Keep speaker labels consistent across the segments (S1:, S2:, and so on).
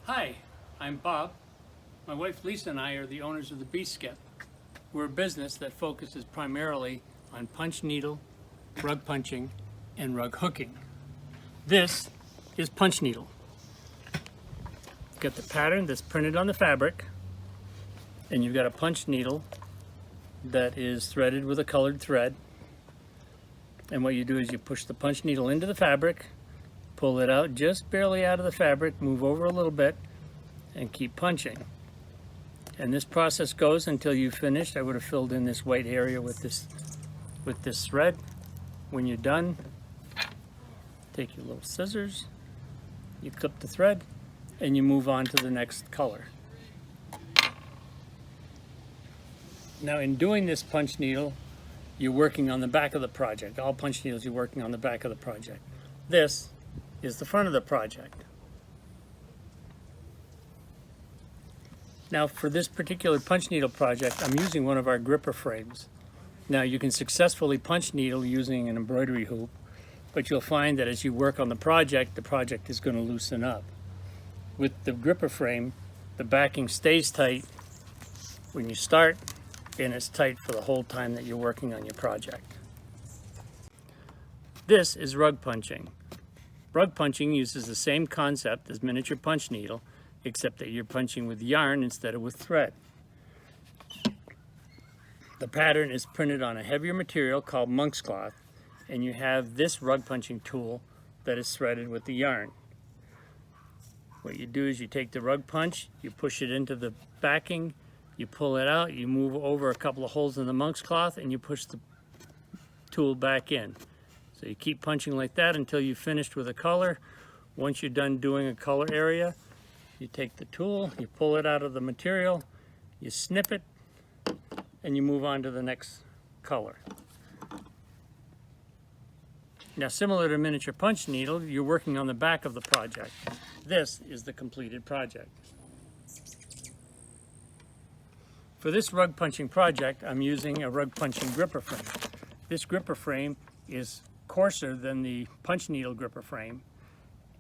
S1: Hi, I'm Bob. My wife Lisa and I are the owners of the Bee Skep. We're a business that focuses primarily on punch needle, rug punching, and rug hooking. This is punch needle. You've got the pattern that's printed on the fabric, and you've got a punch needle that is threaded with a colored thread. And what you do is you push the punch needle into the fabric, pull it out just barely out of the fabric, move over a little bit, and keep punching. And this process goes until you've finished. I would have filled in this white area with this thread. When you're done, take your little scissors, you clip the thread, and you move on to the next color. Now in doing this punch needle, you're working on the back of the project. All punch needles, you're working on the back of the project. This is the front of the project. Now for this particular punch needle project, I'm using one of our gripper frames. Now you can successfully punch needle using an embroidery hoop, but you'll find that as you work on the project is going to loosen up. With the gripper frame, the backing stays tight when you start, and it's tight for the whole time that you're working on your project. This is rug punching. Rug punching uses the same concept as miniature punch needle, except that you're punching with yarn instead of with thread. The pattern is printed on a heavier material called monk's cloth, and you have this rug punching tool that is threaded with the yarn. What you do is you take the rug punch, you push it into the backing, you pull it out, you move over a couple of holes in the monk's cloth, and you push the tool back in. So you keep punching like that until you've finished with a color. Once you're done doing a color area, you take the tool, you pull it out of the material, you snip it, and you move on to the next color. Now, similar to miniature punch needle, you're working on the back of the project. This is the completed project. For this rug punching project, I'm using a rug punching gripper frame. This gripper frame is coarser than the punch needle gripper frame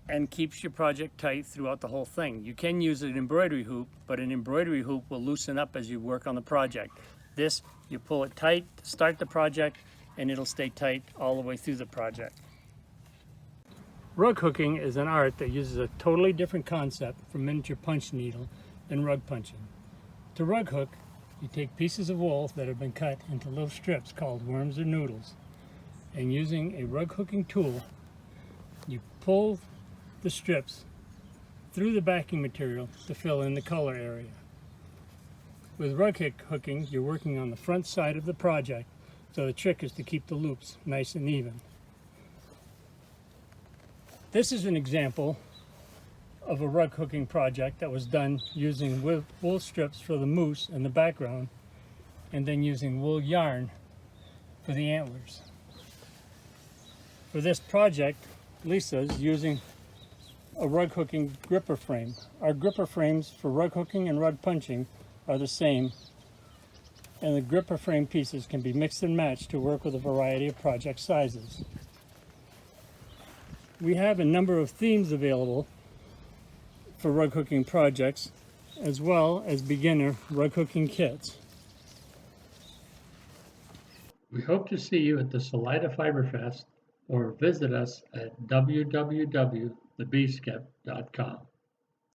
S1: and keeps your project tight throughout the whole thing. You can use an embroidery hoop, but an embroidery hoop will loosen up as you work on the project. This, you pull it tight to start the project, and it'll stay tight all the way through the project. Rug hooking is an art that uses a totally different concept from miniature punch needle and rug punching. To rug hook, you take pieces of wool that have been cut into little strips called worms or noodles, and using a rug hooking tool, you pull the strips through the backing material to fill in the color area. With rug hooking, you're working on the front side of the project, so the trick is to keep the loops nice and even. This is an example of a rug hooking project that was done using wool strips for the moose in the background, and then using wool yarn for the antlers. For this project, Lisa is using a rug hooking gripper frame. Our gripper frames for rug hooking and rug punching are the same, and the gripper frame pieces can be mixed and matched to work with a variety of project sizes. We have a number of themes available for rug hooking projects, as well as beginner rug hooking kits. We hope to see you at the Salida Fiber Fest, or visit us at www.thebeeskep.com.